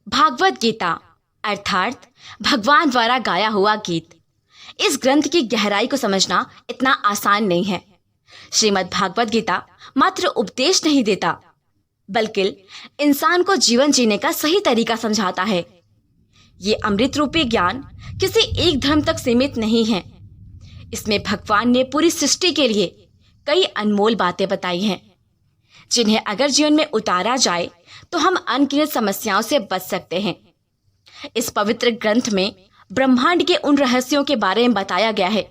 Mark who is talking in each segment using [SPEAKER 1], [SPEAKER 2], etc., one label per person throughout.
[SPEAKER 1] भागवत गीता अर्थात भगवान द्वारा गाया हुआ गीत। इस ग्रंथ की गहराई को समझना इतना आसान नहीं है। श्रीमद् भागवत गीता मात्र उपदेश नहीं देता, बल्कि इंसान को जीवन जीने का सही तरीका समझाता है। ये अमृत रूपी ज्ञान किसी एक धर्म तक सीमित नहीं है। इसमें भगवान ने पूरी सृष्टि के लिए कई अनमोल बातें बताई हैं, जिन्हें अगर जीवन में उतारा जाए तो हम अनगिनत समस्याओं से बच सकते हैं। इस पवित्र ग्रंथ में ब्रह्मांड के उन रहस्यों के बारे में बताया गया है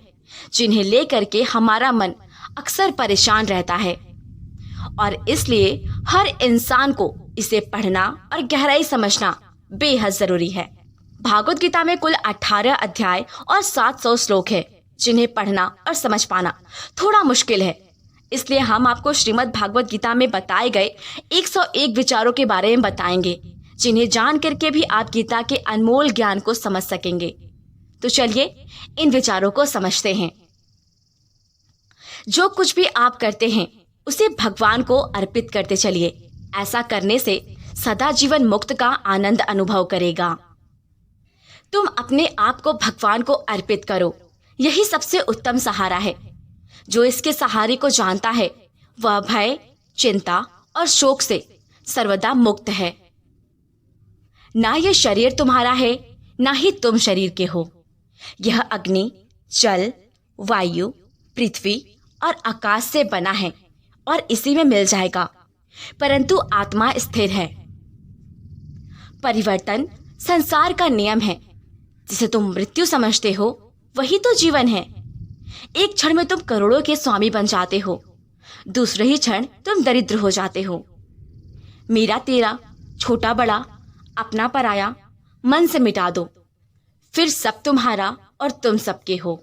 [SPEAKER 1] जिन्हें लेकर के हमारा मन अक्सर परेशान रहता है, और इसलिए हर इंसान को इसे पढ़ना और गहराई समझना बेहद जरूरी है। भागवत गीता में कुल 18 अध्याय और 700 श्लोक है, जिन्हें पढ़ना और समझ पाना थोड़ा मुश्किल है। इसलिए हम आपको श्रीमद् भागवत गीता में बताए गए 101 विचारों के बारे में बताएंगे, जिन्हें जान करके भी आप गीता के अनमोल ज्ञान को समझ सकेंगे। तो चलिए इन विचारों को समझते हैं। जो कुछ भी आप करते हैं उसे भगवान को अर्पित करते चलिए। ऐसा करने से सदा जीवन मुक्त का आनंद अनुभव करेगा। तुम अपने आप को भगवान को अर्पित करो, यही सबसे उत्तम सहारा है। जो इसके सहारे को जानता है वह भय, चिंता और शोक से सर्वदा मुक्त है। ना यह शरीर तुम्हारा है, ना ही तुम शरीर के हो। यह अग्नि, जल, वायु, पृथ्वी और आकाश से बना है और इसी में मिल जाएगा, परंतु आत्मा स्थिर है। परिवर्तन संसार का नियम है। जिसे तुम मृत्यु समझते हो वही तो जीवन है। एक क्षण में तुम करोड़ों के स्वामी बन जाते हो, दूसरे ही क्षण तुम दरिद्र हो जाते हो। मेरा तेरा, छोटा बड़ा, अपना पराया मन से मिटा दो, फिर सब तुम्हारा और तुम सबके हो।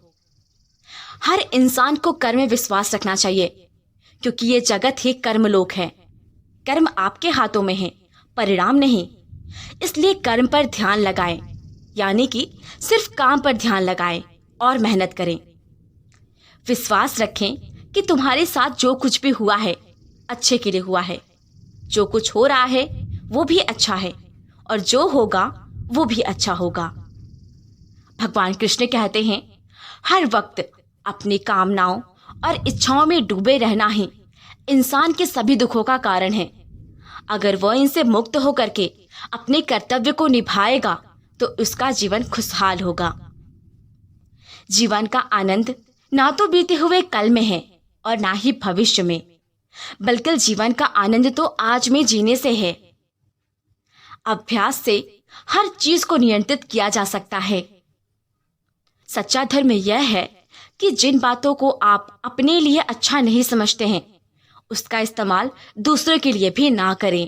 [SPEAKER 1] हर इंसान को कर्म में विश्वास रखना चाहिए, क्योंकि ये जगत ही कर्मलोक है। कर्म आपके हाथों में है, परिणाम नहीं। इसलिए कर्म पर ध्यान लगाएं, यानी कि सिर्फ काम पर ध्यान लगाएं और मेहनत करें। विश्वास रखें कि तुम्हारे साथ जो कुछ भी हुआ है अच्छे के लिए हुआ है। जो कुछ हो रहा है वो भी अच्छा है, और जो होगा वो भी अच्छा होगा। भगवान कृष्ण कहते हैं, हर वक्त अपनी कामनाओं और इच्छाओं में डूबे रहना ही इंसान के सभी दुखों का कारण है। अगर वह इनसे मुक्त होकर के अपने कर्तव्य को निभाएगा तो उसका जीवन खुशहाल होगा। जीवन का आनंद ना तो बीते हुए कल में है और ना ही भविष्य में, बल्कि जीवन का आनंद तो आज में जीने से है। अभ्यास से हर चीज को नियंत्रित किया जा सकता है। सच्चा धर्म यह है कि जिन बातों को आप अपने लिए अच्छा नहीं समझते हैं उसका इस्तेमाल दूसरों के लिए भी ना करें।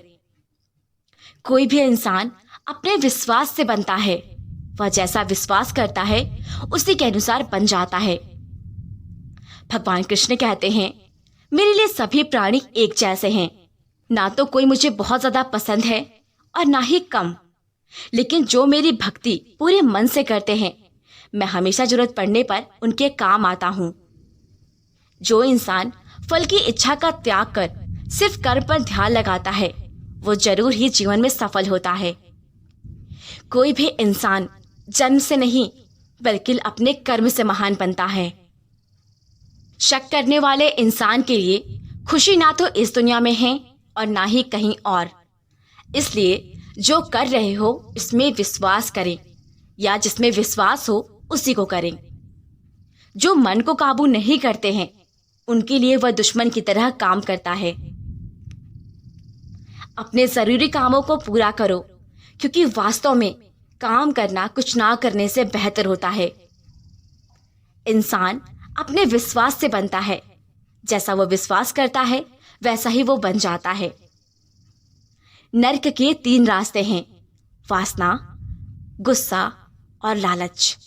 [SPEAKER 1] कोई भी इंसान अपने विश्वास से बनता है। वह जैसा विश्वास करता है उसी के अनुसार बन जाता है। भगवान कृष्ण कहते हैं, मेरे लिए सभी प्राणी एक जैसे हैं। ना तो कोई मुझे बहुत ज्यादा पसंद है और ना ही कम, लेकिन जो मेरी भक्ति पूरे मन से करते हैं मैं हमेशा जरूरत पड़ने पर उनके काम आता हूँ। जो इंसान फल की इच्छा का त्याग कर सिर्फ कर्म पर ध्यान लगाता है वो जरूर ही जीवन में सफल होता है। कोई भी इंसान जन्म से नहीं बल्कि अपने कर्म से महान बनता है। शक करने वाले इंसान के लिए खुशी ना तो इस दुनिया में है और ना ही कहीं और। इसलिए जो कर रहे हो इसमें विश्वास करें, या जिसमें विश्वास हो उसी को करें। जो मन को काबू नहीं करते हैं उनके लिए वह दुश्मन की तरह काम करता है। अपने जरूरी कामों को पूरा करो, क्योंकि वास्तव में काम करना कुछ ना करने से बेहतर होता है। इंसान अपने विश्वास से बनता है। जैसा वो विश्वास करता है वैसा ही वो बन जाता है। नर्क के 3 रास्ते हैं, वासना, गुस्सा और लालच।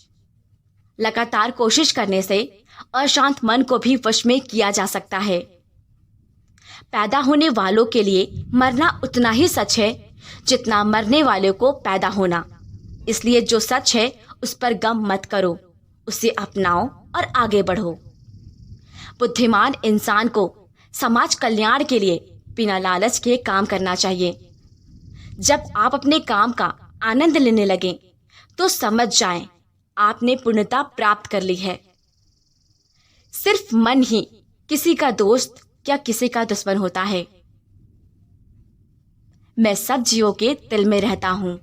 [SPEAKER 1] लगातार कोशिश करने से अशांत मन को भी वश में किया जा सकता है। पैदा होने वालों के लिए मरना उतना ही सच है जितना मरने वालों को पैदा होना। इसलिए जो सच है उस पर गम मत करो, उसे अपनाओ और आगे बढ़ो। बुद्धिमान इंसान को समाज कल्याण के लिए बिना लालच के काम करना चाहिए। जब आप अपने काम का आनंद लेने लगें तो समझ जाएं आपने पूर्णता प्राप्त कर ली है। सिर्फ मन ही किसी का दोस्त या किसी का दुश्मन होता है। मैं सब जीवों के दिल में रहता हूं।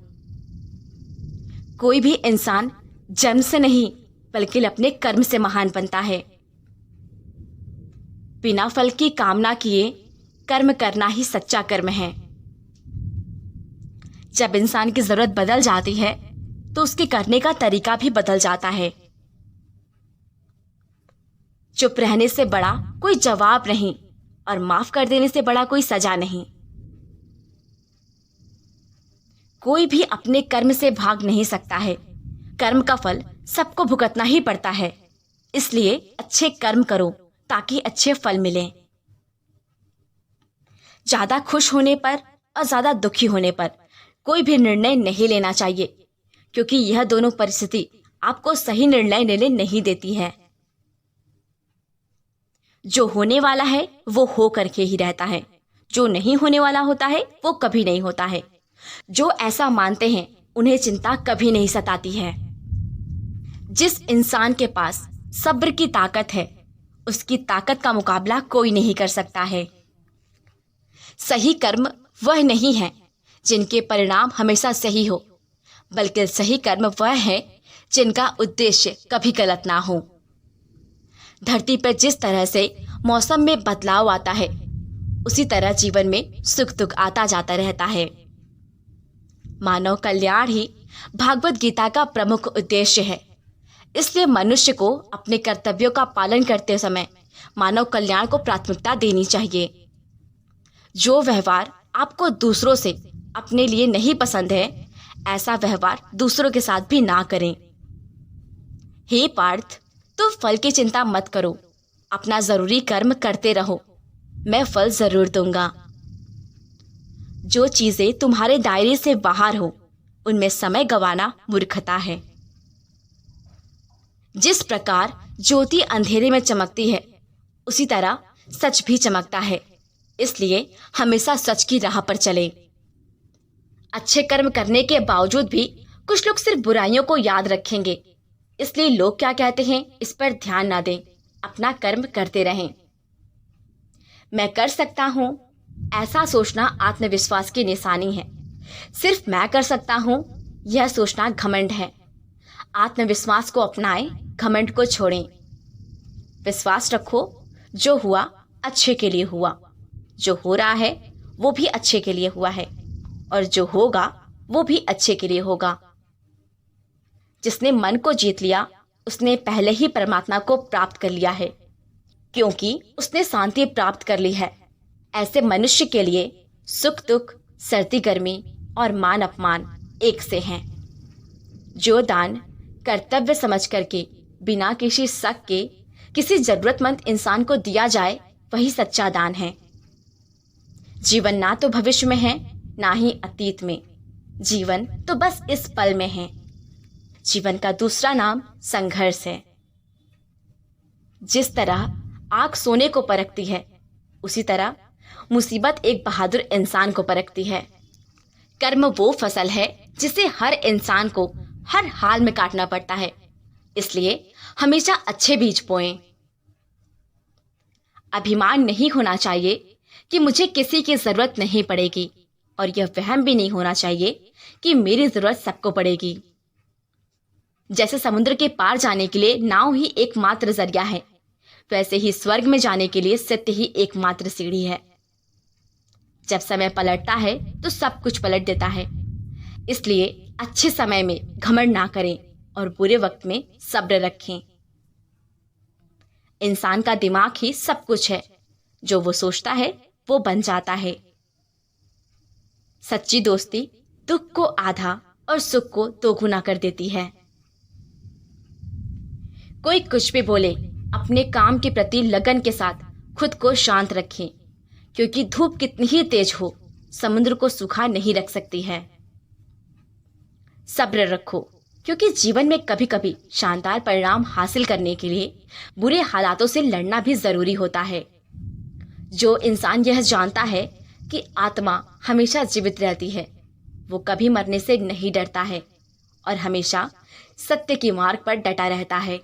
[SPEAKER 1] कोई भी इंसान जन्म से नहीं बल्कि अपने कर्म से महान बनता है। बिना फल की कामना किए कर्म करना ही सच्चा कर्म है। जब इंसान की जरूरत बदल जाती है तो उसके करने का तरीका भी बदल जाता है। चुप रहने से बड़ा कोई जवाब नहीं और माफ कर देने से बड़ा कोई सजा नहीं। कोई भी अपने कर्म से भाग नहीं सकता है। कर्म का फल सबको भुगतना ही पड़ता है। इसलिए अच्छे कर्म करो ताकि अच्छे फल मिलें। ज्यादा खुश होने पर और ज्यादा दुखी होने पर कोई भी निर्णय नहीं लेना चाहिए, क्योंकि यह दोनों परिस्थिति आपको सही निर्णय लेने नहीं देती है। जो होने वाला है वो हो करके ही रहता है, जो नहीं होने वाला होता है वो कभी नहीं होता है। जो ऐसा मानते हैं उन्हें चिंता कभी नहीं सताती है। जिस इंसान के पास सब्र की ताकत है उसकी ताकत का मुकाबला कोई नहीं कर सकता है। सही कर्म वह नहीं है जिनके परिणाम हमेशा सही हो, बल्कि सही कर्म वह है जिनका उद्देश्य कभी गलत ना हो। धरती पर जिस तरह से मौसम में बदलाव आता है उसी तरह जीवन में सुख दुख आता जाता रहता है। मानव कल्याण ही भागवत गीता का प्रमुख उद्देश्य है। इसलिए मनुष्य को अपने कर्तव्यों का पालन करते समय मानव कल्याण को प्राथमिकता देनी चाहिए। जो व्यवहार आपको दूसरों से अपने लिए नहीं पसंद है, ऐसा व्यवहार दूसरों के साथ भी ना करें। हे पार्थ, तुम फल की चिंता मत करो, अपना जरूरी कर्म करते रहो, मैं फल जरूर दूंगा। जो चीजें तुम्हारे दायरे से बाहर हो उनमें समय गंवाना मूर्खता है। जिस प्रकार ज्योति अंधेरे में चमकती है उसी तरह सच भी चमकता है। इसलिए हमेशा सच की राह पर चले। अच्छे कर्म करने के बावजूद भी कुछ लोग सिर्फ बुराइयों को याद रखेंगे। इसलिए लोग क्या कहते हैं इस पर ध्यान ना दें, अपना कर्म करते रहें। मैं कर सकता हूं ऐसा सोचना आत्मविश्वास की निशानी है। सिर्फ मैं कर सकता हूं यह सोचना घमंड है। आत्मविश्वास को अपनाएं, घमंड को छोड़ें। विश्वास रखो, जो हुआ अच्छे के लिए हुआ, जो हो रहा है वो भी अच्छे के लिए हुआ है, और जो होगा वो भी अच्छे के लिए होगा। जिसने मन को जीत लिया उसने पहले ही परमात्मा को प्राप्त कर लिया है, क्योंकि उसने शांति प्राप्त कर ली है। ऐसे मनुष्य के लिए सुख दुख, सर्दी गर्मी और मान अपमान एक से हैं। जो दान कर्तव्य समझ करके बिना किसी शक के किसी जरूरतमंद इंसान को दिया जाए वही सच्चा दान है। जीवन ना तो भविष्य में है ना ही अतीत में, जीवन तो बस इस पल में है। जीवन का दूसरा नाम संघर्ष है। जिस तरह आग सोने को परखती है उसी तरह मुसीबत एक बहादुर इंसान को परखती है। कर्म वो फसल है जिसे हर इंसान को हर हाल में काटना पड़ता है। इसलिए हमेशा अच्छे बीज बोएं। अभिमान नहीं होना चाहिए कि मुझे किसी की जरूरत नहीं पड़ेगी, और यह वहम भी नहीं होना चाहिए कि मेरी जरूरत सबको पड़ेगी। जैसे समुद्र के पार जाने के लिए नाव ही एकमात्र जरिया है, वैसे ही स्वर्ग में जाने के लिए सत्य ही एकमात्र सीढ़ी है। जब समय पलटता है तो सब कुछ पलट देता है। इसलिए अच्छे समय में घमंड ना करें और बुरे वक्त में सब्र रखें। इंसान का दिमाग ही सब कुछ है, जो वो सोचता है वो बन जाता है। सच्ची दोस्ती दुख को आधा और सुख को दोगुना कर देती है। कोई कुछ भी बोले, अपने काम के प्रति लगन के साथ खुद को शांत रखें, क्योंकि धूप कितनी ही तेज हो समुद्र को सूखा नहीं रख सकती है। सब्र रखो, क्योंकि जीवन में कभी कभी शानदार परिणाम हासिल करने के लिए बुरे हालातों से लड़ना भी जरूरी होता है। जो इंसान यह जानता है कि आत्मा हमेशा जीवित रहती है, वो कभी मरने से नहीं डरता है और हमेशा सत्य की मार्ग पर डटा रहता है।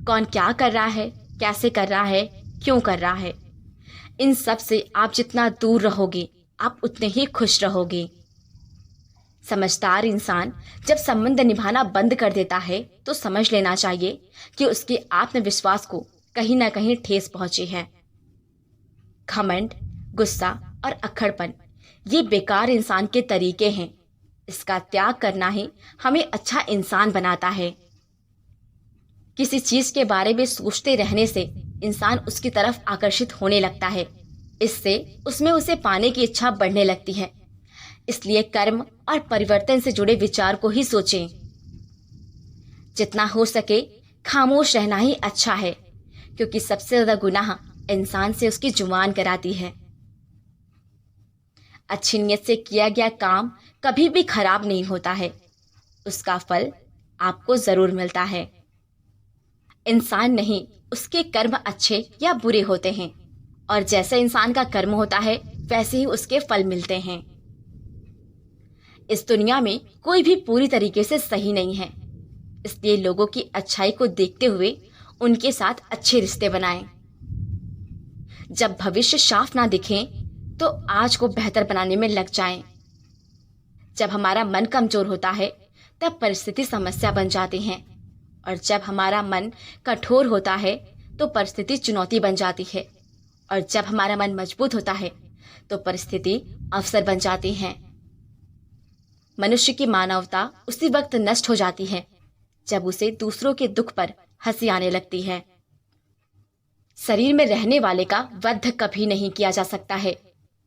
[SPEAKER 1] कौन क्या कर रहा है, कैसे कर रहा है, क्यों कर रहा है, इन सब से आप जितना दूर रहोगे आप उतने ही खुश रहोगे। समझदार इंसान जब संबंध निभाना बंद कर देता है तो समझ लेना चाहिए कि उसके आत्मविश्वास को कहीं ना कहीं ठेस पहुंची है। घमंड, गुस्सा और अक्खड़पन ये बेकार इंसान के तरीके हैं। इसका त्याग करना ही हमें अच्छा इंसान बनाता है। किसी चीज के बारे में सोचते रहने से इंसान उसकी तरफ आकर्षित होने लगता है। इससे उसमें उसे पाने की इच्छा बढ़ने लगती है। इसलिए कर्म और परिवर्तन से जुड़े विचार को ही सोचें। जितना हो सके खामोश रहना ही अच्छा है, क्योंकि सबसे ज्यादा गुनाह इंसान से उसकी जुबान कराती है। अच्छी नीयत से किया गया काम कभी भी खराब नहीं होता है, उसका फल आपको जरूर मिलता है। इंसान नहीं, उसके कर्म अच्छे या बुरे होते हैं, और जैसे इंसान का कर्म होता है वैसे ही उसके फल मिलते हैं। इस दुनिया में कोई भी पूरी तरीके से सही नहीं है, इसलिए लोगों की अच्छाई को देखते हुए उनके साथ अच्छे रिश्ते बनाएं। जब भविष्य साफ ना दिखे तो आज को बेहतर बनाने में लग जाएं। जब हमारा मन कमजोर होता है तब परिस्थिति समस्या बन जाती है, और जब हमारा मन कठोर होता है तो परिस्थिति चुनौती बन जाती है, और जब हमारा मन मजबूत होता है तो परिस्थिति अवसर बन जाती है। मनुष्य की मानवता उसी वक्त नष्ट हो जाती है जब उसे दूसरों के दुख पर हंसी आने लगती है। शरीर में रहने वाले का वध कभी नहीं किया जा सकता है,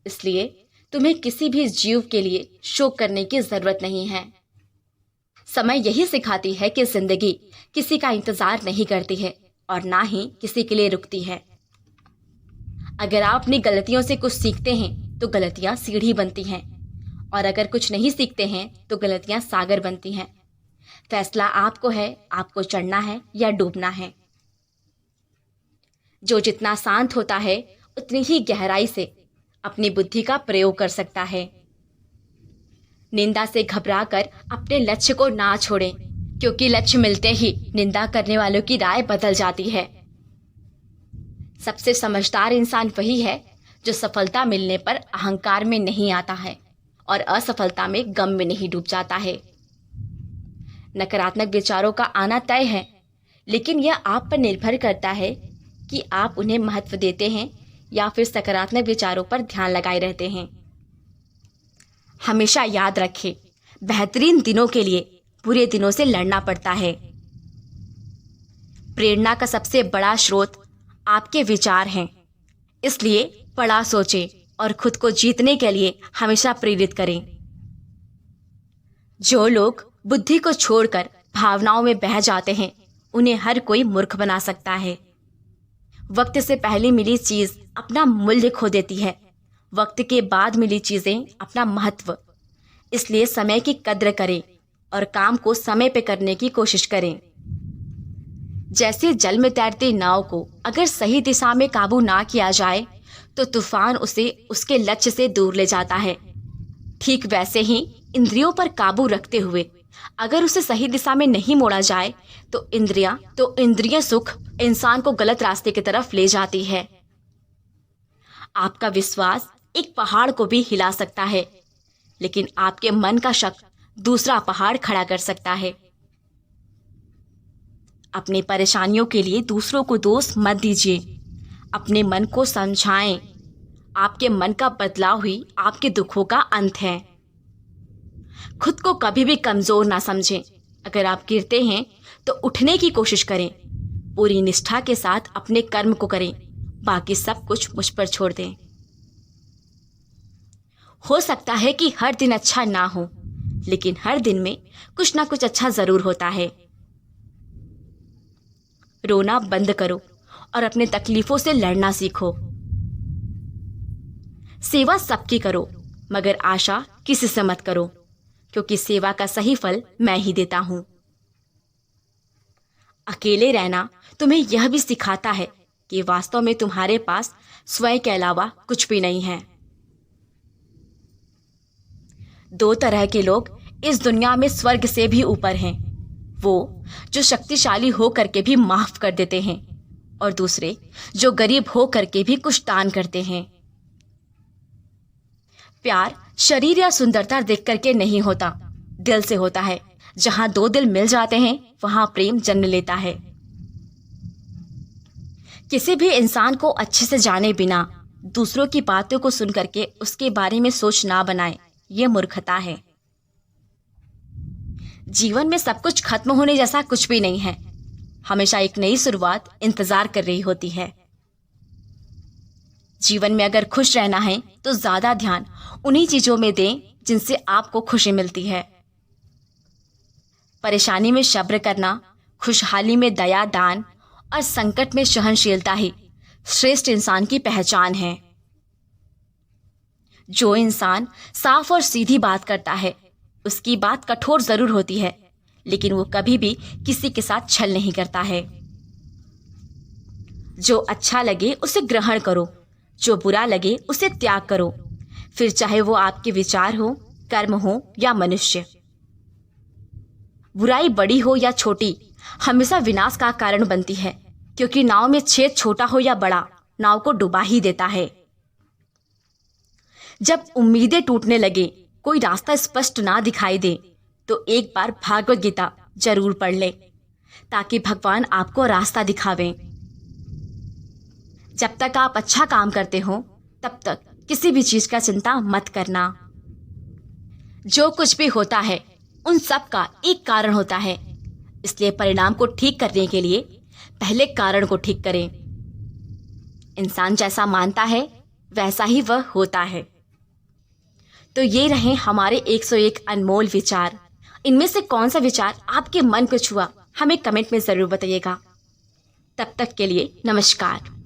[SPEAKER 1] इसलिए तुम्हें किसी भी जीव के लिए शोक करने की जरूरत नहीं है। समय यही सिखाती है कि जिंदगी किसी का इंतजार नहीं करती है और ना ही किसी के लिए रुकती है। अगर आप अपनी गलतियों से कुछ सीखते हैं तो गलतियां सीढ़ी बनती हैं, और अगर कुछ नहीं सीखते हैं तो गलतियां सागर बनती हैं। फैसला आपको है, आपको चढ़ना है या डूबना है। जो जितना शांत होता है उतनी ही गहराई से अपनी बुद्धि का प्रयोग कर सकता है। निंदा से घबराकर अपने लक्ष्य को ना छोड़ें, क्योंकि लक्ष्य मिलते ही निंदा करने वालों की राय बदल जाती है। सबसे समझदार इंसान वही है जो सफलता मिलने पर अहंकार में नहीं आता है और असफलता में गम में नहीं डूब जाता है। नकारात्मक विचारों का आना तय है, लेकिन यह आप पर निर्भर करता है कि आप उन्हें महत्व देते हैं या फिर सकारात्मक विचारों पर ध्यान लगाए रहते हैं। हमेशा याद रखें, बेहतरीन दिनों के लिए बुरे दिनों से लड़ना पड़ता है। प्रेरणा का सबसे बड़ा स्रोत आपके विचार हैं, इसलिए बड़ा सोचें और खुद को जीतने के लिए हमेशा प्रेरित करें। जो लोग बुद्धि को छोड़कर भावनाओं में बह जाते हैं उन्हें हर कोई मूर्ख बना सकता है। वक्त से पहले मिली चीज अपना मूल्य खो देती है, वक्त के बाद मिली चीजें अपना महत्व। इसलिए समय की कद्र करें और काम को समय पे करने की कोशिश करें। जैसे जल में तैरती नाव को अगर सही दिशा में काबू ना किया जाए तो तूफान उसे उसके लक्ष्य से दूर ले जाता है। ठीक वैसे ही इंद्रियों पर काबू रखते हुए अगर उसे सही दिशा में नहीं मोड़ा जाए तो इंद्रिय सुख इंसान को गलत रास्ते की तरफ ले जाती है। आपका विश्वास एक पहाड़ को भी हिला सकता है, लेकिन आपके मन का शक दूसरा पहाड़ खड़ा कर सकता है। अपनी परेशानियों के लिए दूसरों को दोष मत दीजिए, अपने मन को समझाएं। आपके मन का बदलाव ही आपके दुखों का अंत है। खुद को कभी भी कमजोर ना समझें। अगर आप गिरते हैं तो उठने की कोशिश करें। पूरी निष्ठा के साथ अपने कर्म को करें, बाकी सब कुछ मुझ पर छोड़ दें। हो सकता है कि हर दिन अच्छा ना हो, लेकिन हर दिन में कुछ ना कुछ अच्छा जरूर होता है। रोना बंद करो और अपने तकलीफों से लड़ना सीखो। सेवा सबकी करो, मगर आशा किसी से मत करो, क्योंकि सेवा का सही फल मैं ही देता हूं। अकेले रहना तुम्हें यह भी सिखाता है कि वास्तव में तुम्हारे पास स्वयं के अलावा कुछ भी नहीं है। दो तरह के लोग इस दुनिया में स्वर्ग से भी ऊपर हैं। वो जो शक्तिशाली हो करके भी माफ कर देते हैं और दूसरे जो गरीब हो करके भी कुछ दान करते हैं। प्यार शरीर या सुंदरता देख करके नहीं होता, दिल से होता है। जहां दो दिल मिल जाते हैं वहां प्रेम जन्म लेता है। किसी भी इंसान को अच्छे से जाने बिना दूसरों की बातों को सुन करके उसके बारे में सोच ना बनाए, ये मूर्खता है। जीवन में सब कुछ खत्म होने जैसा कुछ भी नहीं है। हमेशा एक नई शुरुआत इंतजार कर रही होती है। जीवन में अगर खुश रहना है तो ज्यादा ध्यान उन्हीं चीजों में दें जिनसे आपको खुशी मिलती है। परेशानी में सब्र करना, खुशहाली में दया दान और संकट में सहनशीलता ही श्रेष्ठ इंसान की पहचान है। जो इंसान साफ और सीधी बात करता है उसकी बात कठोर जरूर होती है, लेकिन वो कभी भी किसी के साथ छल नहीं करता है। जो अच्छा लगे उसे ग्रहण करो, जो बुरा लगे उसे त्याग करो, फिर चाहे वो आपके विचार हो, कर्म हो या मनुष्य। बुराई बड़ी हो या छोटी हमेशा विनाश का कारण बनती है, क्योंकि नाव में छेद छोटा हो या बड़ा नाव को डुबा ही देता है। जब उम्मीदें टूटने लगे, कोई रास्ता स्पष्ट ना दिखाई दे, तो एक बार भागवत गीता जरूर पढ़ ले, ताकि भगवान आपको रास्ता दिखावें। जब तक आप अच्छा काम करते हो तब तक किसी भी चीज का चिंता मत करना। जो कुछ भी होता है उन सब का एक कारण होता है, इसलिए परिणाम को ठीक करने के लिए पहले कारण को ठीक करें। इंसान जैसा मानता है वैसा ही वह होता है। तो ये रहे हमारे 101 अनमोल विचार। इनमें से कौन सा विचार आपके मन को छुआ, हमें कमेंट में जरूर बताइएगा। तब तक के लिए नमस्कार।